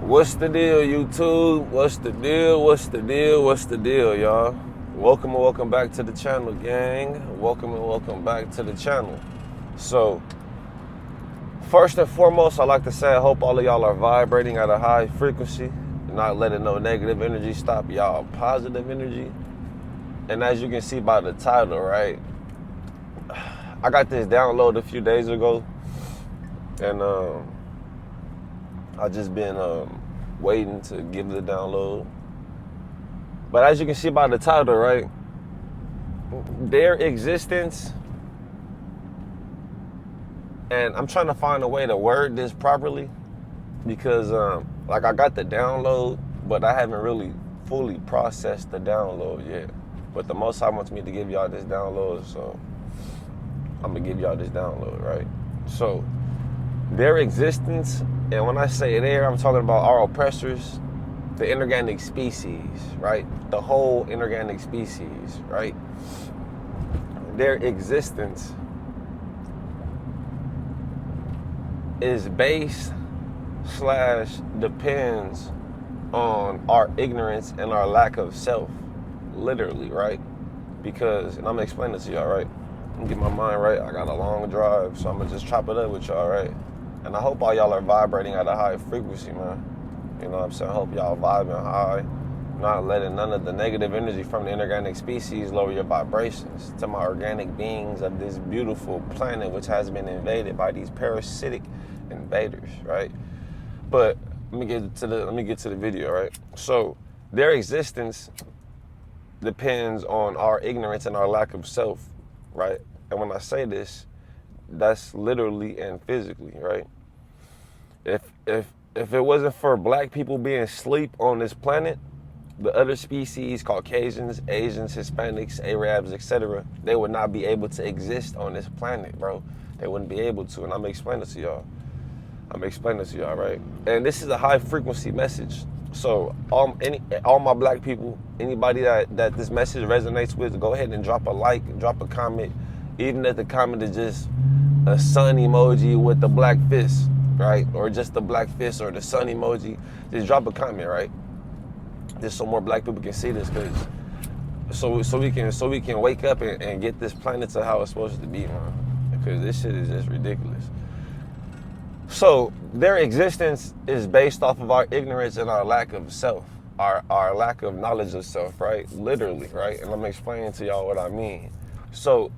What's the deal, YouTube? What's the deal? What's the deal? What's the deal, y'all? Welcome and welcome back to the channel, gang. Welcome and welcome back to the channel. So, first and foremost, I like to say I hope all of y'all are vibrating at a high frequency, not letting no negative energy stop y'all positive energy. And as you can see by the title, right? I got this download a few days ago, and I just been waiting to give the download. But as you can see by the title, right, their existence, and I'm trying to find a way to word this properly because like I got the download, but I haven't really fully processed the download yet. But the Most High wants me to give y'all this download, so I'm gonna give y'all this download, right? So their existence, and when I say there, I'm talking about our oppressors, the inorganic species, right? The whole inorganic species, right? Their existence is based / depends on our ignorance and our lack of self, literally, right? Because, and I'm gonna explain this to y'all, right? I'm gonna get my mind right. I got a long drive, so I'm gonna just chop it up with y'all, right? And I hope all y'all are vibrating at a high frequency, man. You know what I'm saying? I hope y'all vibing high, not letting none of the negative energy from the inorganic species lower your vibrations to my organic beings of this beautiful planet, which has been invaded by these parasitic invaders, right? But let me get to the video, right? So their existence depends on our ignorance and our lack of self, right? And when I say this, that's literally and physically, right? If it wasn't for black people being asleep on this planet, the other species, Caucasians, Asians, Hispanics, Arabs, etc., they would not be able to exist on this planet, bro. They wouldn't be able to, and I'm gonna explain this to y'all. Right? And this is a high frequency message. So all my black people, anybody that this message resonates with, go ahead and drop a like, drop a comment, even if the comment is just a sun emoji with the black fist, right? Or just the black fist or the sun emoji. Just drop a comment, right? Just so more black people can see this, cause so we can wake up and get this planet to how it's supposed to be, man. Because this shit is just ridiculous. So their existence is based off of our ignorance and our lack of self, our lack of knowledge of self, right? Literally, right? And I'm explaining to y'all what I mean. So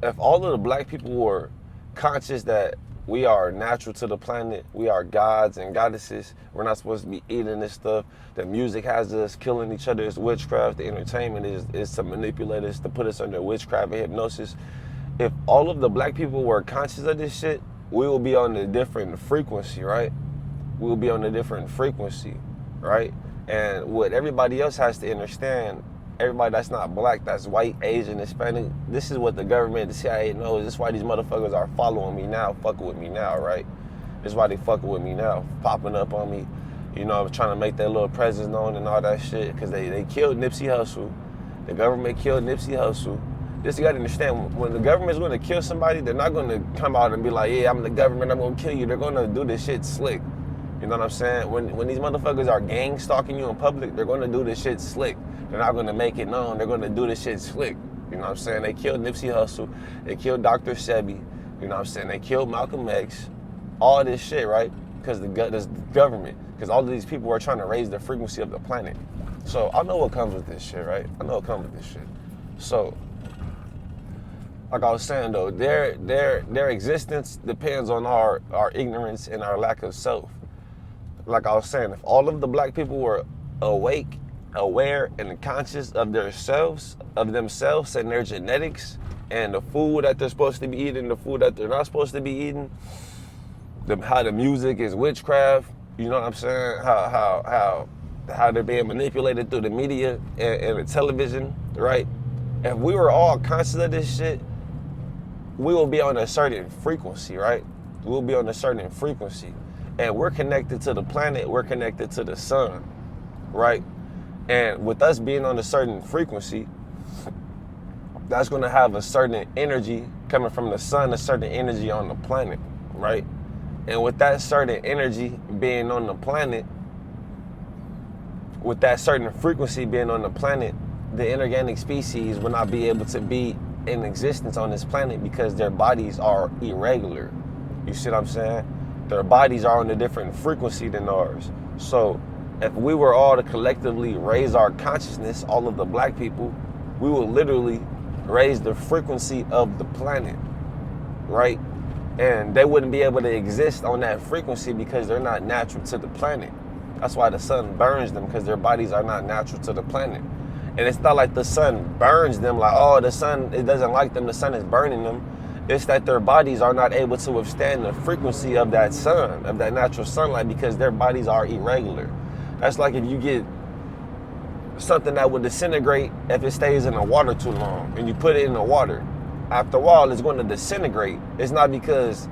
if all of the black people were conscious that we are natural to the planet, we are gods and goddesses, we're not supposed to be eating this stuff, the music has us killing each other, it's witchcraft, the entertainment is to manipulate us, to put us under witchcraft and hypnosis. If all of the black people were conscious of this shit, we will be on a different frequency, right? We will be on a different frequency, right? And what everybody else has to understand, everybody that's not black, that's white, Asian, Hispanic, this is what the government, the CIA knows. This is why these motherfuckers are following me now, fucking with me now, right? This is why they fucking with me now, popping up on me, you know, trying to make their little presence known and all that shit, because they killed Nipsey Hussle. The government killed Nipsey Hussle. Just you gotta understand, when the government's gonna kill somebody, they're not gonna come out and be like, yeah, I'm the government, I'm gonna kill you. They're gonna do this shit slick. You know what I'm saying? When these motherfuckers are gang stalking you in public, they're gonna do this shit slick. They're not gonna make it known. They're gonna do this shit slick. You know what I'm saying? They killed Nipsey Hussle. They killed Dr. Sebi. You know what I'm saying? They killed Malcolm X. All this shit, right? Because the government. Because all of these people are trying to raise the frequency of the planet. So I know what comes with this shit, right? I know what comes with this shit. So, like I was saying though, their existence depends on our ignorance and our lack of self. Like I was saying, if all of the black people were awake, aware, and conscious of themselves and their genetics and the food that they're supposed to be eating, the food that they're not supposed to be eating, how the music is witchcraft, you know what I'm saying? How they're being manipulated through the media and the television, right? If we were all conscious of this shit, we will be on a certain frequency, right? We'll be on a certain frequency. And we're connected to the planet, we're connected to the sun, right? And with us being on a certain frequency, that's gonna have a certain energy coming from the sun, a certain energy on the planet, right? And with that certain energy being on the planet, with that certain frequency being on the planet, the inorganic species will not be able to be in existence on this planet because their bodies are irregular. You see what I'm saying? Their bodies are on a different frequency than ours. So if we were all to collectively raise our consciousness, all of the black people, we will literally raise the frequency of the planet, right? And they wouldn't be able to exist on that frequency because they're not natural to the planet. That's why the sun burns them, because their bodies are not natural to the planet. And it's not like the sun burns them, like, oh, the sun, it doesn't like them, the sun is burning them. It's that their bodies are not able to withstand the frequency of that sun, of that natural sunlight, because their bodies are irregular. That's like if you get something that would disintegrate if it stays in the water too long, and you put it in the water. After a while, it's going to disintegrate. It's not because,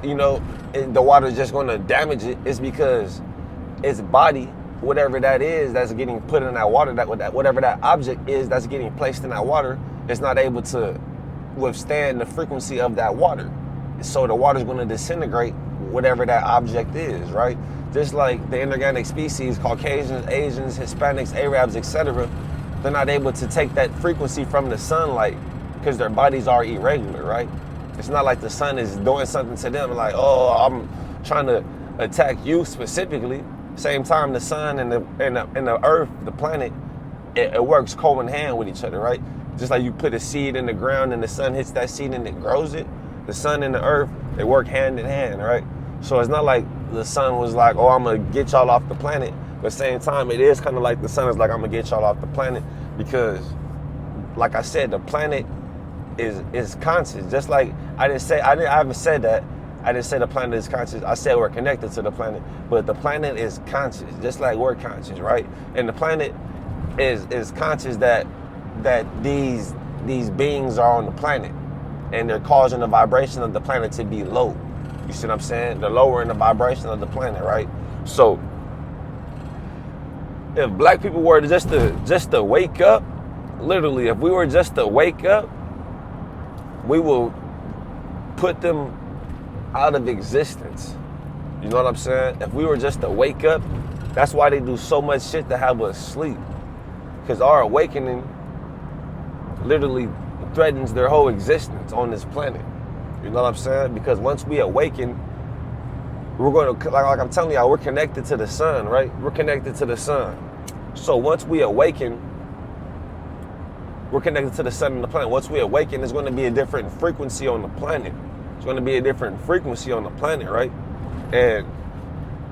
the water is just going to damage it. It's because its body, whatever that is that's getting put in that water, whatever that object is that's getting placed in that water, is not able to withstand the frequency of that water. So the water is going to disintegrate whatever that object is, right? Just like the inorganic species, Caucasians, Asians, Hispanics, Arabs, etc., they're not able to take that frequency from the sunlight because their bodies are irregular, right? It's not like the sun is doing something to them like, oh, I'm trying to attack you specifically. Same time, the sun and the earth, the planet, it works co in hand with each other, right? Just like you put a seed in the ground and the sun hits that seed and it grows it. The sun and the earth, they work hand in hand, right? So it's not like the sun was like, oh, I'm going to get y'all off the planet. But at the same time, it is kind of like the sun is like, I'm going to get y'all off the planet. Because, like I said, the planet is conscious. Just like I haven't said that. I didn't say the planet is conscious. I said we're connected to the planet. But the planet is conscious, just like we're conscious, right? And the planet is conscious that these beings are on the planet. And they're causing the vibration of the planet to be low. You see what I'm saying? They're lowering the vibration of the planet, right? So if black people were just to wake up, literally, if we were just to wake up, we will put them out of existence. You know what I'm saying? If we were just to wake up, that's why they do so much shit to have us sleep. Because our awakening literally threatens their whole existence on this planet. You know what I'm saying? Because once we awaken, we're going to, like I'm telling y'all, we're connected to the sun, right? We're connected to the sun. So once we awaken, we're connected to the sun and the planet. Once we awaken, there's going to be a different frequency on the planet. It's going to be a different frequency on the planet, right? And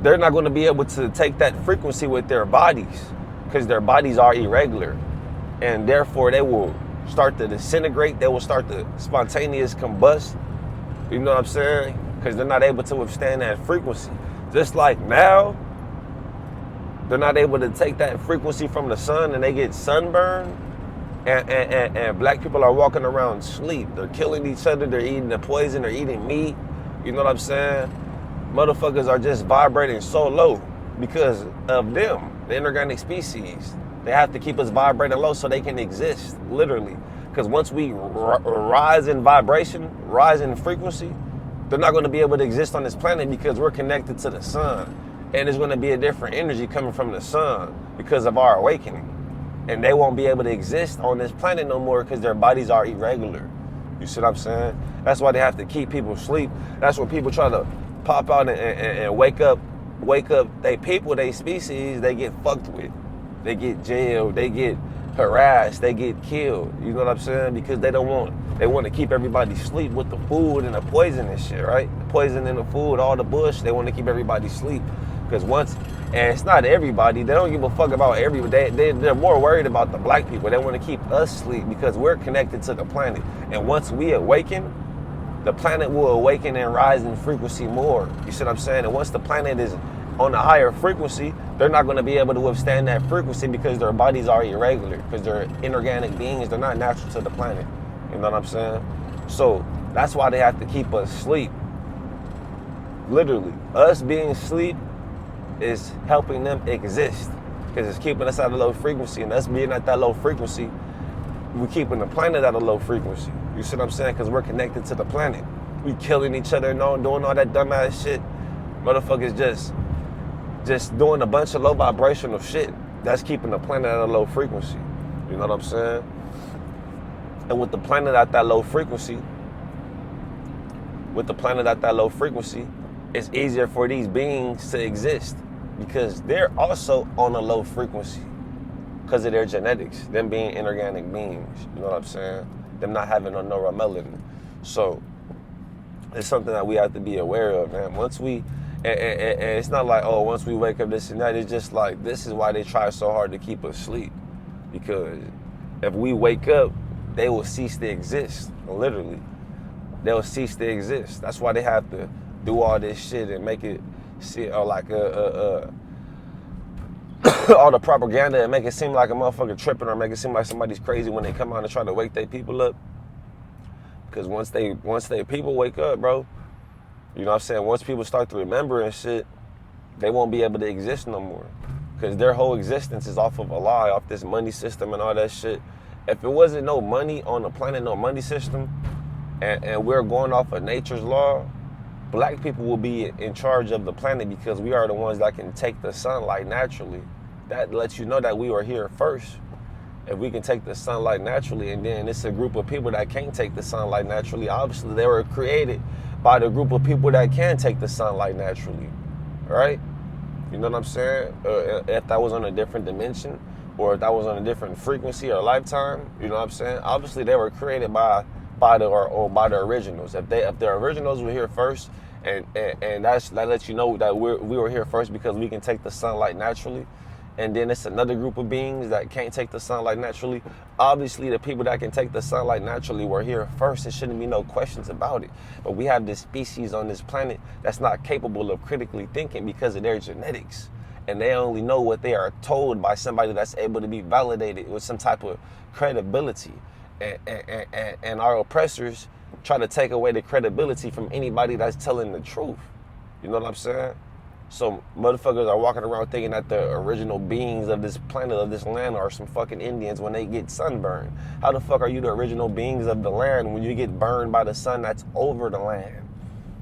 they're not going to be able to take that frequency with their bodies because their bodies are irregular. And therefore, they will start to disintegrate. They will start to spontaneous combust. You know what I'm saying? Because they're not able to withstand that frequency. Just like now, they're not able to take that frequency from the sun and they get sunburned. And black people are walking around asleep. They're killing each other. They're eating the poison. They're eating meat. You know what I'm saying? Motherfuckers are just vibrating so low because of them, the inorganic species. They have to keep us vibrating low so they can exist, literally. Because once we rise in vibration, rise in frequency, they're not going to be able to exist on this planet because we're connected to the sun. And there's going to be a different energy coming from the sun because of our awakening. And they won't be able to exist on this planet no more because their bodies are irregular. You see what I'm saying? That's why they have to keep people asleep. That's when people try to pop out and wake up they people, they species, they get fucked with. They get jailed, they get harassed, they get killed. You know what I'm saying? Because they want to keep everybody asleep with the food and the poison and shit, right? The poison in the food, all the bush, they want to keep everybody asleep. Because and it's not everybody, they don't give a fuck about everybody. They're more worried about the black people. They want to keep us asleep because we're connected to the planet. And once we awaken, the planet will awaken and rise in frequency more. You see what I'm saying? And once the planet is on a higher frequency, they're not going to be able to withstand that frequency because their bodies are irregular, because they're inorganic beings. They're not natural to the planet. You know what I'm saying? So that's why they have to keep us asleep. Literally, us being asleep is helping them exist because it's keeping us at a low frequency, and us being at that low frequency, we're keeping the planet at a low frequency. You see what I'm saying? Because we're connected to the planet. We killing each other and doing all that dumbass shit. Motherfuckers just doing a bunch of low vibrational shit. that's keeping the planet at a low frequency. You know what I'm saying? And with the planet at that low frequency, it's easier for these beings to exist because they're also on a low frequency because of their genetics, them being inorganic beings. You know what I'm saying? Them not having no neuromelanin. So it's something that we have to be aware of, man. Once we, and it's not like, oh, once we wake up this and that, it's just like, this is why they try so hard to keep us asleep. Because if we wake up, they will cease to exist, literally. They'll cease to exist. That's why they have to do all this shit and make it like all the propaganda and make it seem like a motherfucker tripping or make it seem like somebody's crazy when they come out and try to wake their people up. Because once they people wake up, bro, you know what I'm saying? Once people start to remember and shit, they won't be able to exist no more. Because their whole existence is off of a lie, off this money system and all that shit. If it wasn't no money on the planet, no money system, and we're going off of nature's law, black people will be in charge of the planet because we are the ones that can take the sunlight naturally. That lets you know that we were here first. If we can take the sunlight naturally, and then it's a group of people that can't take the sunlight naturally, obviously they were created by the group of people that can take the sunlight naturally, right? You know what I'm saying? If that was on a different dimension, or if that was on a different frequency or lifetime, you know what I'm saying? Obviously they were created by the originals. If the originals were here first, and that lets you know that we were here first because we can take the sunlight naturally. And then it's another group of beings that can't take the sunlight naturally. Obviously, the people that can take the sunlight naturally were here first. There shouldn't be no questions about it. But we have this species on this planet that's not capable of critically thinking because of their genetics. And they only know what they are told by somebody that's able to be validated with some type of credibility. And our oppressors try to take away the credibility from anybody that's telling the truth. You know what I'm saying? So motherfuckers are walking around thinking that the original beings of this planet, of this land, are some fucking Indians when they get sunburned. How the fuck are you the original beings of the land when you get burned by the sun that's over the land?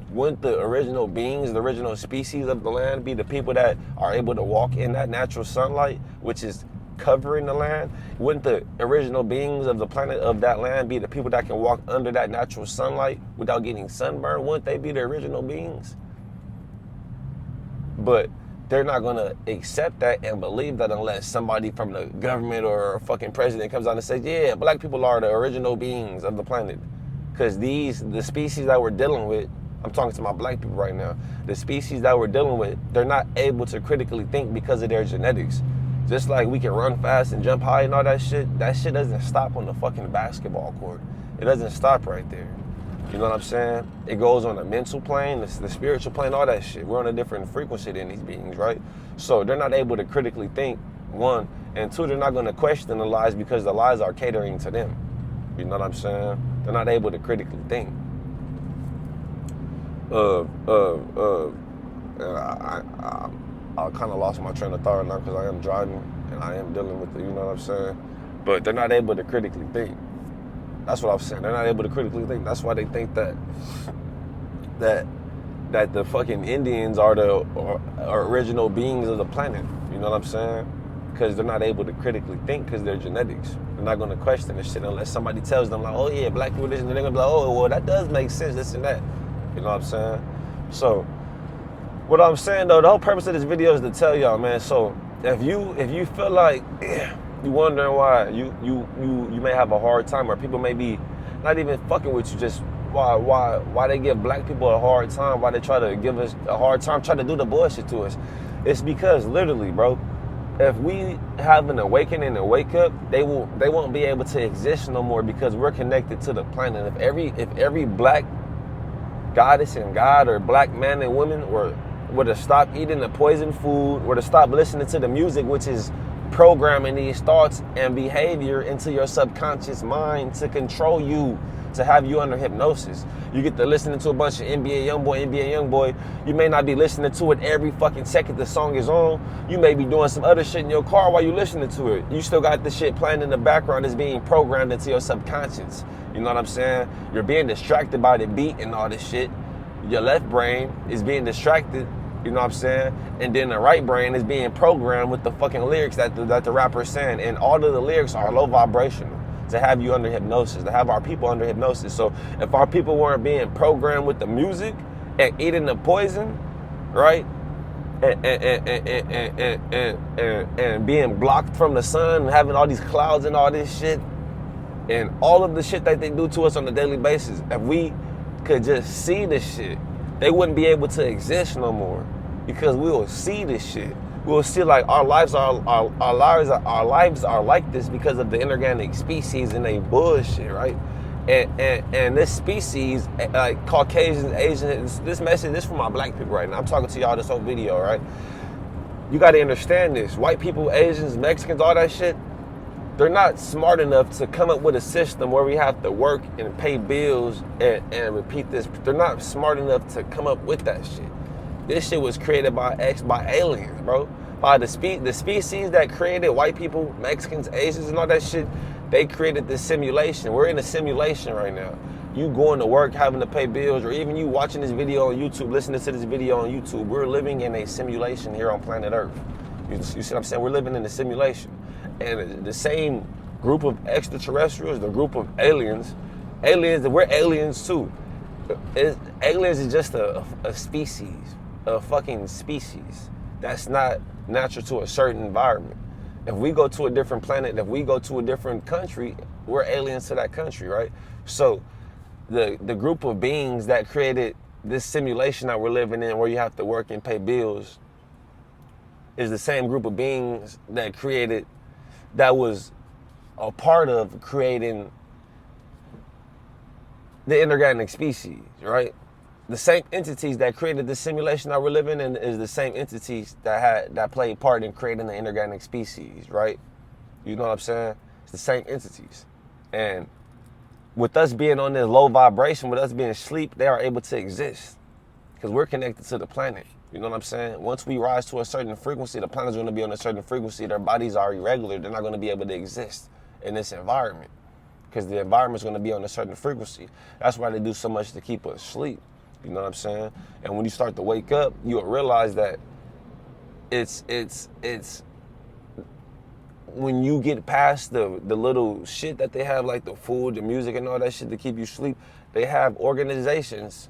Wouldn't the original beings, the original species of the land be the people that are able to walk in that natural sunlight, which is covering the land? Wouldn't the original beings of the planet, of that land, be the people that can walk under that natural sunlight without getting sunburned? Wouldn't they be the original beings? But they're not going to accept that and believe that unless somebody from the government or a fucking president comes out and says, yeah, black people are the original beings of the planet. Because the species that we're dealing with, I'm talking to my black people right now, the species that we're dealing with, they're not able to critically think because of their genetics. Just like we can run fast and jump high and all that shit doesn't stop on the fucking basketball court. It doesn't stop right there. You know what I'm saying? It goes on the mental plane, the spiritual plane, all that shit. We're on a different frequency than these beings, right? So they're not able to critically think, one. And two, they're not going to question the lies because the lies are catering to them. You know what I'm saying? They're not able to critically think. I kind of lost my train of thought now because I am driving and I am dealing with it, you know what I'm saying? But they're not able to critically think. That's what I'm saying. They're not able to critically think. That's why they think that the fucking Indians are the original beings of the planet. You know what I'm saying? Because they're not able to critically think because they're genetics. They're not going to question this shit unless somebody tells them like, oh yeah, black people this, and they're going to be like, oh, well, that does make sense, this and that. You know what I'm saying? So, what I'm saying though, the whole purpose of this video is to tell y'all, man. So, if you feel like you wondering why you may have a hard time, or people may be not even fucking with you, just why they give black people a hard time, why they try to give us a hard time, try to do the bullshit to us. It's because literally, bro, if we have an awakening and wake up, they won't be able to exist no more because we're connected to the planet. If every black goddess and god or black man and woman were to stop eating the poison food, were to stop listening to the music, which is programming these thoughts and behavior into your subconscious mind to control you, to have you under hypnosis. You get to listening to a bunch of NBA Youngboy. You may not be listening to it every fucking second the song is on. You may be doing some other shit in your car while you're listening to it. You still got the shit playing in the background that's being programmed into your subconscious. You know what I'm saying? You're being distracted by the beat and all this shit. Your left brain is being distracted You know what I'm saying? And then the right brain is being programmed with the fucking lyrics that the rapper is saying. And all of the lyrics are low vibrational to have you under hypnosis, to have our people under hypnosis. So if our people weren't being programmed with the music and eating the poison, right? And being blocked from the sun and having all these clouds and all this shit and all of the shit that they do to us on a daily basis, if we could just see this shit, they wouldn't be able to exist no more, because we will see this shit. We will see like our lives are like this because of the inorganic species and they bullshit, right? And this species, like Caucasians, Asians, this for my black people right now. I'm talking to y'all this whole video, right? You got to understand this. White people, Asians, Mexicans, all that shit, they're not smart enough to come up with a system where we have to work and pay bills and repeat this. They're not smart enough to come up with that shit. This shit was created by aliens, bro. By the species that created white people, Mexicans, Asians, and all that shit. They created this simulation. We're in a simulation right now. You going to work, having to pay bills, or even you watching this video on YouTube, listening to this video on YouTube. We're living in a simulation here on planet Earth. You see what I'm saying? We're living in a simulation. And the same group of extraterrestrials, the group of aliens, we're aliens too. Aliens is just a species, a fucking species that's not natural to a certain environment. If we go to a different planet, if we go to a different country, we're aliens to that country, right? So the group of beings that created this simulation that we're living in, where you have to work and pay bills, is the same group of beings that was a part of creating the inorganic species, right? The same entities that created the simulation that we're living in is the same entities that played part in creating the inorganic species, right? You know what I'm saying? It's the same entities. And with us being on this low vibration, with us being asleep, they are able to exist because we're connected to the planet. You know what I'm saying? Once we rise to a certain frequency, the planet's going to be on a certain frequency. Their bodies are irregular. They're not going to be able to exist in this environment because the environment's going to be on a certain frequency. That's why they do so much to keep us asleep. You know what I'm saying? And when you start to wake up, you'll realize that it's when you get past the little shit that they have, like the food, the music, and all that shit to keep you asleep, they have organizations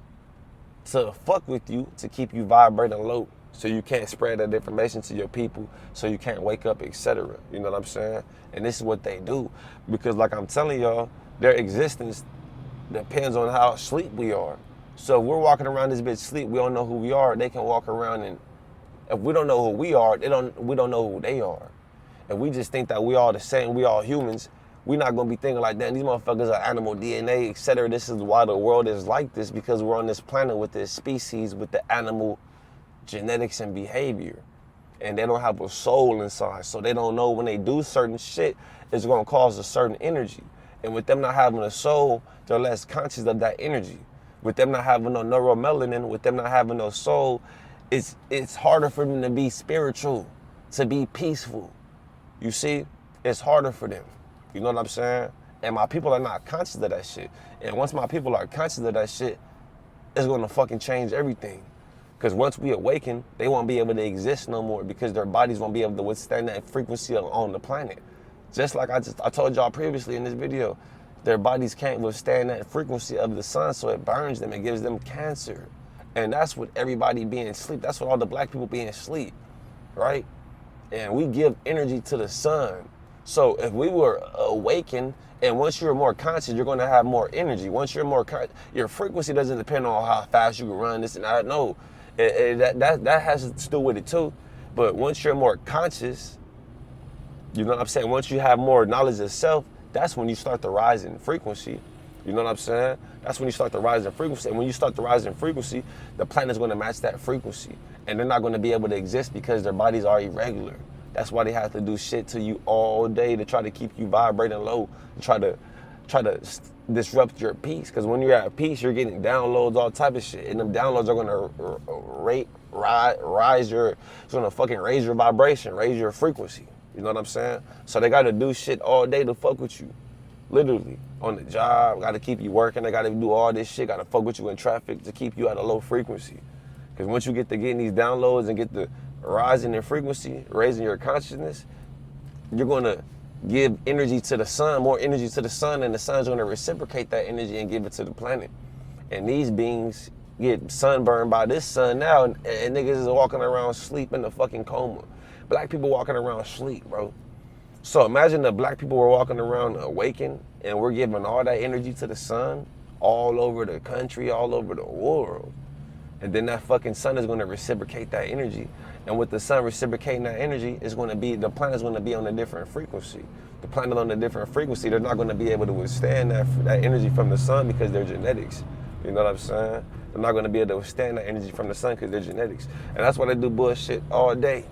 to fuck with you to keep you vibrating low, so you can't spread that information to your people, so you can't wake up, etc. You know what I'm saying? And this is what they do, because like I'm telling y'all, their existence depends on how asleep we are. So if we're walking around this bitch sleep, we don't know who we are. They can walk around, and if we don't know who we are, we don't know who they are. If we just think that we all the same, we all humans, we're not gonna be thinking like that. These motherfuckers are animal DNA, etc. This is why the world is like this, because we're on this planet with this species, with the animal genetics and behavior. And they don't have a soul inside, so they don't know when they do certain shit, it's gonna cause a certain energy. And with them not having a soul, they're less conscious of that energy. With them not having no neuromelanin, with them not having no soul, it's harder for them to be spiritual, to be peaceful. You see, it's harder for them. You know what I'm saying? And my people are not conscious of that shit. And once my people are conscious of that shit, it's gonna fucking change everything. Because once we awaken, they won't be able to exist no more, because their bodies won't be able to withstand that frequency on the planet. Just like I told y'all previously in this video, their bodies can't withstand that frequency of the sun, so it burns them, it gives them cancer. And that's what everybody being asleep, that's what all the black people being asleep, right? And we give energy to the sun. So if we were awakened, and once you're more conscious, you're gonna have more energy. Once you're more conscious, your frequency doesn't depend on how fast you can run, this and that. No, that has to do with it too. But once you're more conscious, you know what I'm saying? Once you have more knowledge of self, that's when you start to rise in frequency. You know what I'm saying? That's when you start to rise in frequency. And when you start to rise in frequency, the planet's going to match that frequency. And they're not going to be able to exist because their bodies are irregular. That's why they have to do shit to you all day to try to keep you vibrating low, to try to disrupt your peace. Because when you're at peace, you're getting downloads, all type of shit. And them downloads are going to raise your vibration, raise your frequency. You know what I'm saying? So they got to do shit all day to fuck with you. Literally. On the job, got to keep you working. They got to do all this shit, got to fuck with you in traffic to keep you at a low frequency. Because once you get to getting these downloads and get the rising in frequency, raising your consciousness, you're going to give energy to the sun, more energy to the sun, and the sun's going to reciprocate that energy and give it to the planet. And these beings get sunburned by this sun now, and niggas is walking around sleep in the fucking coma. Black people walking around sleep, bro. So imagine the black people were walking around awakened, and we're giving all that energy to the sun all over the country, all over the world. And then that fucking sun is going to reciprocate that energy. And with the sun reciprocating that energy, it's going to be, the planet's going to be on a different frequency. The planet on a different frequency, they're not going to be able to withstand that energy from the sun because they're genetics. You know what I'm saying? They're not going to be able to withstand that energy from the sun because they're genetics. And that's why they do bullshit all day.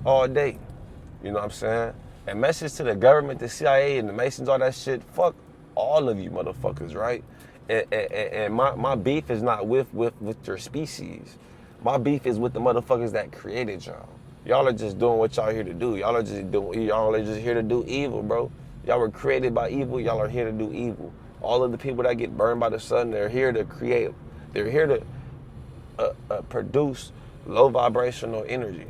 All day. You know what I'm saying? And message to the government, the CIA, and the Masons, all that shit, fuck all of you motherfuckers, right? And my beef is not with your species. My beef is with the motherfuckers that created y'all. Y'all are just doing what y'all here to do. Y'all are just here to do evil, bro. Y'all were created by evil. Y'all are here to do evil. All of the people that get burned by the sun, they're here to create. They're here to produce low vibrational energy.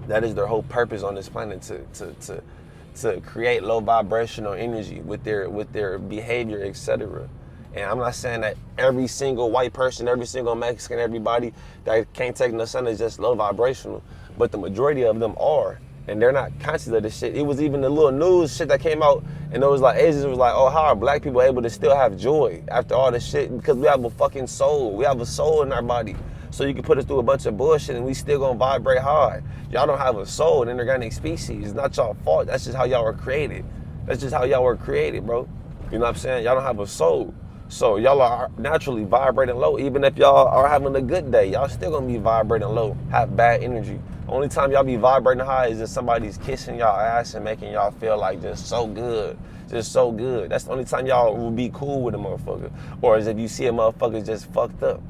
That is their whole purpose on this planet, to create low vibrational energy with their behavior, etc. And I'm not saying that every single white person, every single Mexican, everybody that can't take in the sun is just low vibrational, but the majority of them are, and they're not conscious of this shit. It was even the little news shit that came out, and it was like, Asians was like, oh, how are black people able to still have joy after all this shit? Because we have a fucking soul. We have a soul in our body. So you can put us through a bunch of bullshit and we still gonna vibrate high. Y'all don't have a soul, an inorganic species. It's not y'all fault. That's just how y'all were created. That's just how y'all were created, bro. You know what I'm saying? Y'all don't have a soul. So y'all are naturally vibrating low. Even if y'all are having a good day, y'all still gonna be vibrating low, have bad energy. Only time y'all be vibrating high is if somebody's kissing y'all ass and making y'all feel like just so good. Just so good. That's the only time y'all will be cool with a motherfucker. Or is if you see a motherfucker just fucked up.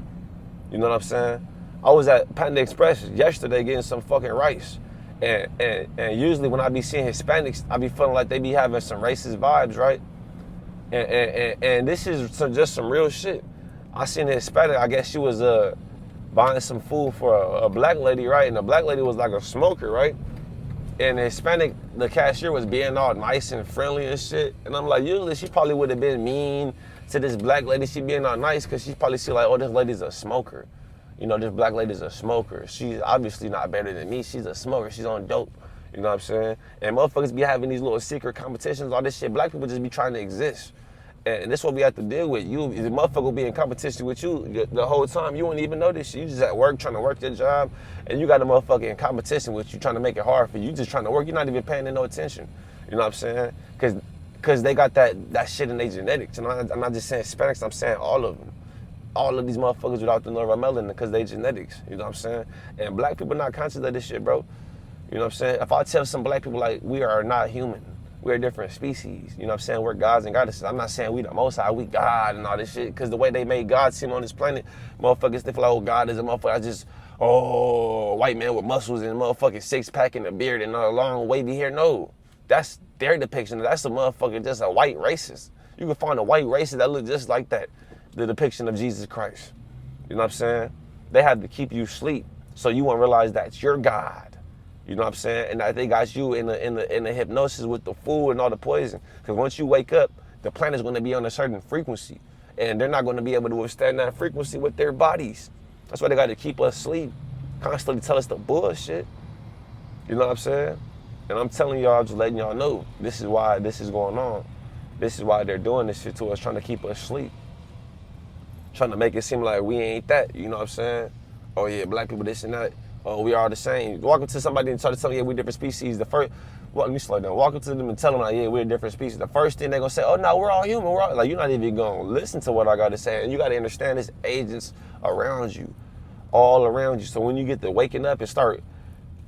You know what I'm saying? I was at Panda Express yesterday getting some fucking rice. And usually when I be seeing Hispanics, I be feeling like they be having some racist vibes, right? And this is just some real shit. I seen a Hispanic, I guess she was buying some food for a black lady, right? And the black lady was like a smoker, right? And the Hispanic, the cashier was being all nice and friendly and shit. And I'm like, usually she probably would have been mean to this black lady. She being all nice because she probably see like, oh, this lady's a smoker. You know, this black lady's a smoker. She's obviously not better than me. She's a smoker. She's on dope. You know what I'm saying? And motherfuckers be having these little secret competitions, all this shit. Black people just be trying to exist. And this is what we have to deal with. You, the motherfucker will be in competition with you the whole time. You won't even know this shit. You just at work trying to work your job, and you got a motherfucker in competition with you trying to make it hard for you. You just trying to work. You're not even paying no attention. You know what I'm saying? Because they got that shit in their genetics. And I'm not just saying Hispanics. I'm saying all of them. All of these motherfuckers without the nerve of melanin because they genetics. You know what I'm saying? And black people not conscious of this shit, bro. You know what I'm saying? If I tell some black people like we are not human. We're a different species. You know what I'm saying? We're gods and goddesses. I'm not saying we the most high, we God and all this shit. Because the way they made God seem on this planet, motherfuckers, they feel like, oh, God is a motherfucker. Just, white man with muscles and a motherfucking six-pack and a beard and a long wavy hair. No, that's their depiction. That's a motherfucker, just a white racist. You can find a white racist that look just like that, the depiction of Jesus Christ. You know what I'm saying? They have to keep you asleep so you won't realize that's your God. You know what I'm saying? And that they got you in the hypnosis with the food and all the poison. Because once you wake up, the planet's going to be on a certain frequency. And they're not going to be able to withstand that frequency with their bodies. That's why they got to keep us asleep. Constantly tell us the bullshit. You know what I'm saying? And I'm telling y'all, just letting y'all know, this is why this is going on. This is why they're doing this shit to us, trying to keep us asleep. Trying to make it seem like we ain't that. You know what I'm saying? Oh yeah, black people this and that. Oh, we are the same. Walk up to somebody and try to tell them, yeah, we're different species. Let me slow down. Walk up to them and tell them, like, yeah, we're a different species. The first thing they're going to say, oh, no, we're all human. Like, you're not even going to listen to what I got to say. And you got to understand there's agents around you, all around you. So when you get to waking up and start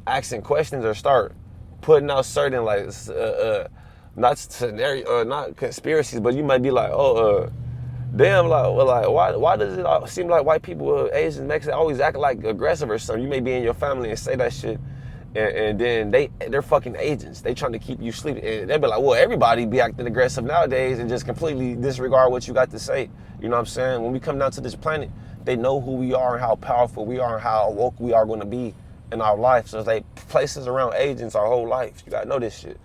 asking questions or start putting out certain, like, not scenario, not conspiracies, but you might be like, damn, why does it seem like white people, Asians, Mexicans always act like aggressive or something? You may be in your family and say that shit, and then they're fucking agents. They trying to keep you sleeping. And they be like, well, everybody be acting aggressive nowadays and just completely disregard what you got to say. You know what I'm saying? When we come down to this planet, They know who we are and how powerful we are and how woke we are going to be in our life. So they place us around agents our whole life. You got to know this shit.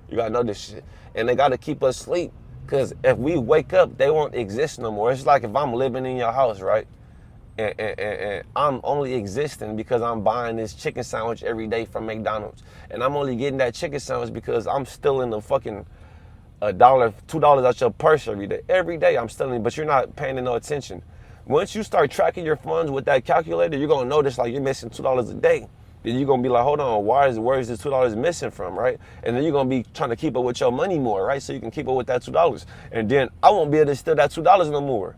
You got to know this shit. And they got to keep us asleep. Because if we wake up, they won't exist no more. It's like if I'm living in your house, right? And I'm only existing because I'm buying this chicken sandwich every day from McDonald's. And I'm only getting that chicken sandwich because I'm stealing the fucking $1, $2 out your purse every day. Every day I'm stealing, but you're not paying no attention. Once you start tracking your funds with that calculator, you're gonna notice like you're missing $2 a day. Then you're gonna be like, hold on, where is this $2 missing from, right? And then you're gonna be trying to keep up with your money more, right? So you can keep up with that $2. And then I won't be able to steal that $2 no more.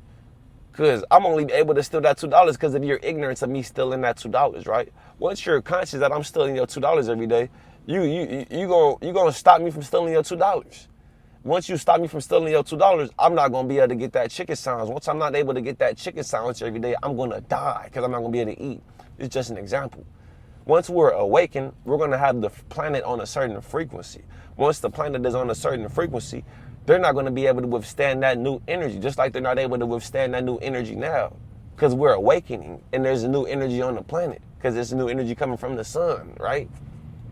Cause I'm only able to steal that $2 because of your ignorance of me stealing that $2, right? Once you're conscious that I'm stealing your $2 every day, you gonna stop me from stealing your $2. Once you stop me from stealing your $2, I'm not gonna be able to get that chicken sandwich. Once I'm not able to get that chicken sandwich every day, I'm gonna die because I'm not gonna be able to eat. It's just an example. Once we're awakened, we're gonna have the planet on a certain frequency. Once the planet is on a certain frequency, they're not gonna be able to withstand that new energy, just like they're not able to withstand that new energy now. Because we're awakening and there's a new energy on the planet. Because there's a new energy coming from the sun, right?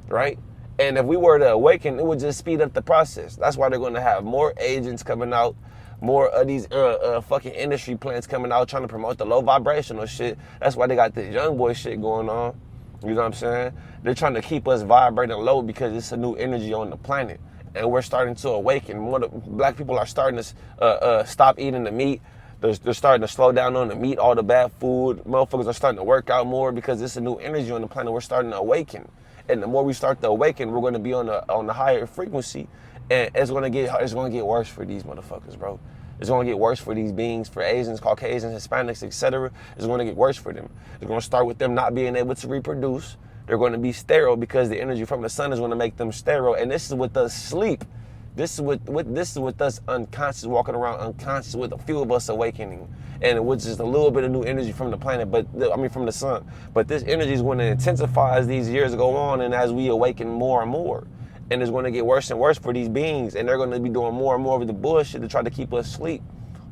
Right? And if we were to awaken, it would just speed up the process. That's why they're gonna have more agents coming out, more of these fucking industry plants coming out trying to promote the low vibrational shit. That's why they got this young boy shit going on. You know what I'm saying? They're trying to keep us vibrating low because it's a new energy on the planet. And we're starting to awaken. More the black people are starting to stop eating the meat. They're starting to slow down on the meat, all the bad food. Motherfuckers are starting to work out more because it's a new energy on the planet. We're starting to awaken. And the more we start to awaken, we're going to be on the higher frequency. And it's going to get worse for these motherfuckers, bro. It's going to get worse for these beings, for Asians, Caucasians, Hispanics, etc. It's going to get worse for them. It's going to start with them not being able to reproduce. They're going to be sterile because the energy from the sun is going to make them sterile. And this is with us sleep. This is with us unconscious, walking around unconscious, with a few of us awakening. And which is a little bit of new energy from the planet, from the sun. But this energy is going to intensify as these years go on and as we awaken more and more. And it's going to get worse and worse for these beings. And they're going to be doing more and more of the bullshit to try to keep us asleep.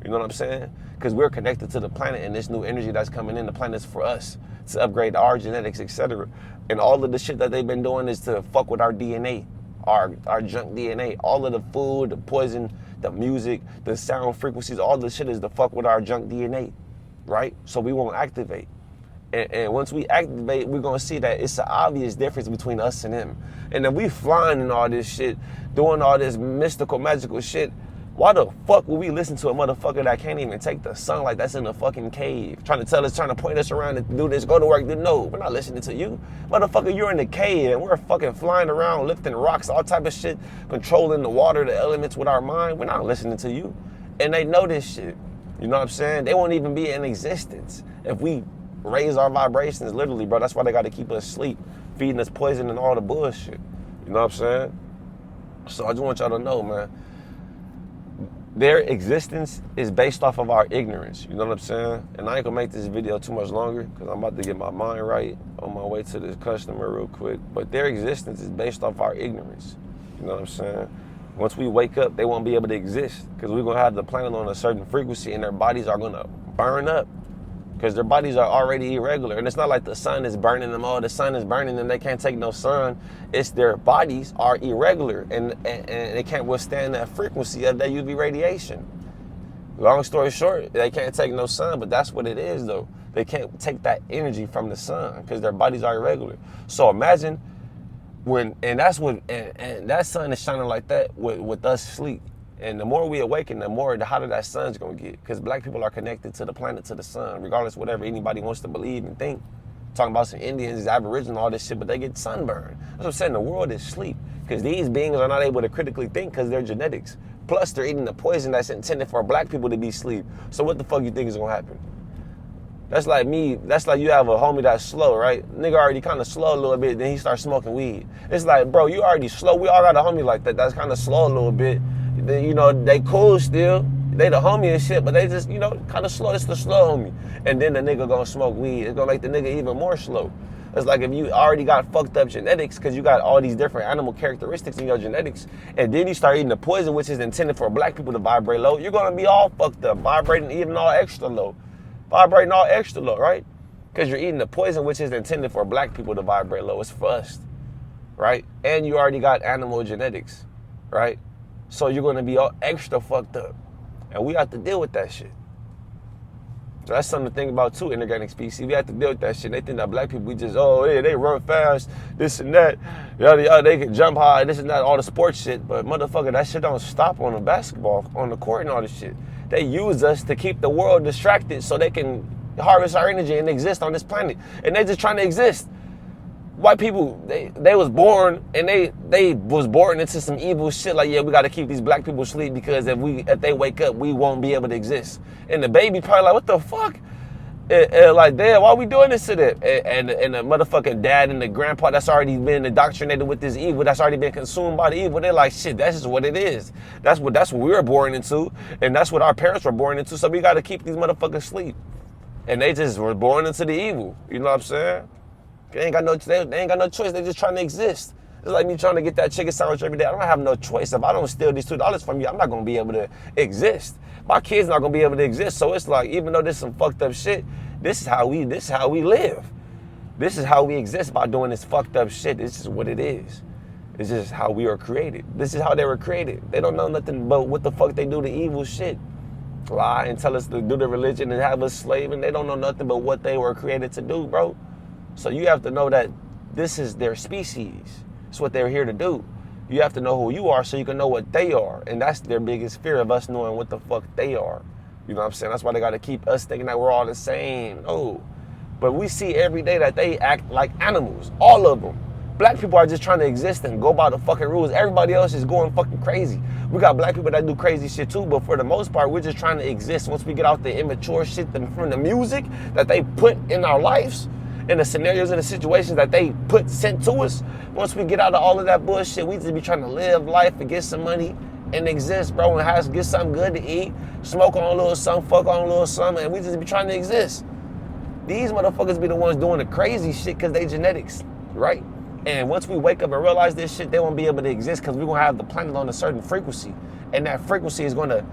You know what I'm saying? Because we're connected to the planet and this new energy that's coming in. The planet's for us to upgrade our genetics, etc. And all of the shit that they've been doing is to fuck with our DNA, our junk DNA. All of the food, the poison, the music, the sound frequencies, all the shit is to fuck with our junk DNA, right? So we won't activate. And once we activate, we're going to see that it's an obvious difference between us and them. And then we flying and all this shit, doing all this mystical, magical shit. Why the fuck would we listen to a motherfucker that can't even take the sunlight that's in a fucking cave? Trying to point us around and do this, go to work. No, we're not listening to you. Motherfucker, you're in the cave and we're fucking flying around, lifting rocks, all type of shit, controlling the water, the elements with our mind. We're not listening to you. And they know this shit. You know what I'm saying? They won't even be in existence if we raise our vibrations, literally, bro. That's why they got to keep us asleep, feeding us poison and all the bullshit. You know what I'm saying? So I just want y'all to know, man, their existence is based off of our ignorance. You know what I'm saying? And I ain't gonna make this video too much longer because I'm about to get my mind right on my way to this customer real quick. But their existence is based off our ignorance. You know what I'm saying? Once we wake up, they won't be able to exist because we're gonna have the planet on a certain frequency and their bodies are gonna burn up. Because their bodies are already irregular. And it's not like the sun is burning them. Oh, the sun is burning them. They can't take no sun. It's their bodies are irregular. And they can't withstand that frequency of that UV radiation. Long story short, they can't take no sun. But that's what it is, though. They can't take that energy from the sun because their bodies are irregular. So imagine and that sun is shining like that with us sleep. And the more we awaken, the hotter that sun's gonna get. Because black people are connected to the planet, to the sun, regardless of whatever anybody wants to believe and think. Talking about some Indians, Aboriginal, all this shit, but they get sunburned. That's what I'm saying, the world is asleep. Because these beings are not able to critically think because they're genetics. Plus, they're eating the poison that's intended for black people to be asleep. So what the fuck you think is gonna happen? That's like you have a homie that's slow, right? Nigga already kind of slow a little bit, then he starts smoking weed. It's like, bro, you already slow. We all got a homie like that that's kind of slow a little bit. You know, they cool still. They the homie and shit, but they just, you know, kind of slow. It's the slow homie. And then the nigga gonna smoke weed. It's gonna make the nigga even more slow. It's like if you already got fucked up genetics because you got all these different animal characteristics in your genetics, and then you start eating the poison, which is intended for black people to vibrate low, you're gonna be all fucked up, vibrating even all extra low. vibrating all extra low, right? Because you're eating the poison, which is intended for black people to vibrate low. It's for us, right? And you already got animal genetics, right? So you're going to be all extra fucked up. And we have to deal with that shit. So that's something to think about too, inorganic species. We have to deal with that shit. They think that black people, we just, oh, yeah, they run fast, this and that. Yada, yada, they can jump high, this and that, all the sports shit. But motherfucker, that shit don't stop on the basketball, on the court and all this shit. They use us to keep the world distracted so they can harvest our energy and exist on this planet. And they just trying to exist. White people, they was born and they was born into some evil shit like, yeah, we got to keep these black people asleep because if they wake up, we won't be able to exist. And the baby probably like, what the fuck? Like, damn, why are we doing this to them? And the motherfucking dad and the grandpa that's already been indoctrinated with this evil, that's already been consumed by the evil, they're like, shit, that's just what it is. That's what we were born into, and that's what our parents were born into, so we got to keep these motherfuckers asleep. And they just were born into the evil, you know what I'm saying? They ain't got no choice. They just trying to exist. It's like me trying to get that chicken sandwich every day. I don't have no choice. If I don't steal these $2 from you, I'm not gonna be able to exist. My kids not gonna be able to exist. So it's like, even though this is some fucked up shit, this is how we live. This is how we exist by doing this fucked up shit. This is what it is. It's just how we are created. This is how they were created. They don't know nothing but what the fuck they do to evil shit. Lie and tell us to do the religion and have us slaving. They don't know nothing but what they were created to do, bro. So you have to know that this is their species. It's what they're here to do. You have to know who you are so you can know what they are. And that's their biggest fear, of us knowing what the fuck they are. You know what I'm saying? That's why they got to keep us thinking that we're all the same. No. But we see every day that they act like animals. All of them. Black people are just trying to exist and go by the fucking rules. Everybody else is going fucking crazy. We got black people that do crazy shit too, but for the most part, we're just trying to exist. Once we get out the immature shit from the music that they put in our lives, in the scenarios and the situations that they sent to us, once we get out of all of that bullshit, we just be trying to live life and get some money and exist, bro, and get something good to eat, smoke on a little something, fuck on a little something, and we just be trying to exist. These motherfuckers be the ones doing the crazy shit because they genetics, right? And once we wake up and realize this shit, they won't be able to exist because we're going to have the planet on a certain frequency. And that frequency is going to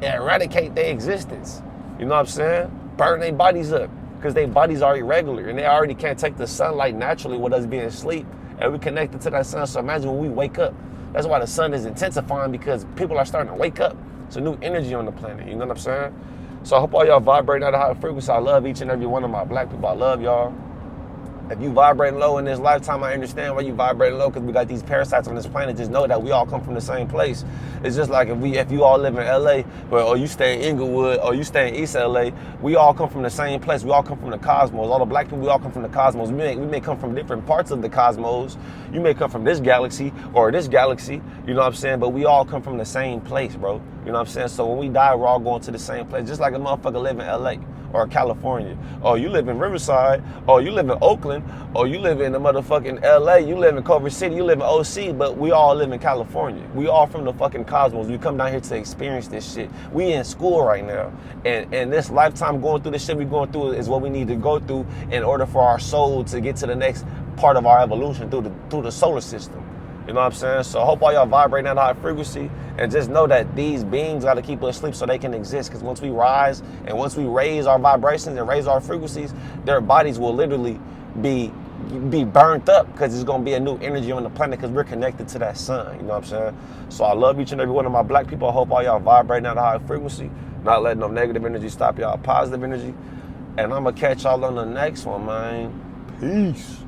eradicate their existence. You know what I'm saying? Burn their bodies up. Because their bodies are irregular and they already can't take the sunlight naturally with us being asleep, and we connected to that sun. So imagine when we wake up. That's why the sun is intensifying, because people are starting to wake up. It's a new energy on the planet, you know what I'm saying? So I hope all y'all vibrating at a high frequency. I love each and every one of my black people. I love y'all. If you vibrating low in this lifetime, I understand why you vibrating low, because we got these parasites on this planet. Just know that we all come from the same place. It's just like if you all live in LA, or you stay in Inglewood, or you stay in East LA, we all come from the same place. We all come from the cosmos. All the black people, we all come from the cosmos. We may come from different parts of the cosmos. You may come from this galaxy or this galaxy, you know what I'm saying? But we all come from the same place, bro. You know what I'm saying? So when we die, we're all going to the same place. Just like a motherfucker live in LA. Or California, or you live in Riverside, or you live in Oakland, or you live in the motherfucking LA, you live in Culver City, you live in OC, but we all live in California. We all from the fucking cosmos. We come down here to experience this shit. We in school right now, and this lifetime going through the shit we going through is what we need to go through in order for our soul to get to the next part of our evolution through the solar system. You know what I'm saying? So I hope all y'all vibrating at a high frequency, and just know that these beings got to keep us asleep so they can exist. Because once we rise and once we raise our vibrations and raise our frequencies, their bodies will literally be burnt up, because it's going to be a new energy on the planet, because we're connected to that sun. You know what I'm saying? So I love each and every one of my black people. I hope all y'all vibrating at a high frequency, not letting no negative energy stop y'all positive energy. And I'm going to catch y'all on the next one, man. Peace.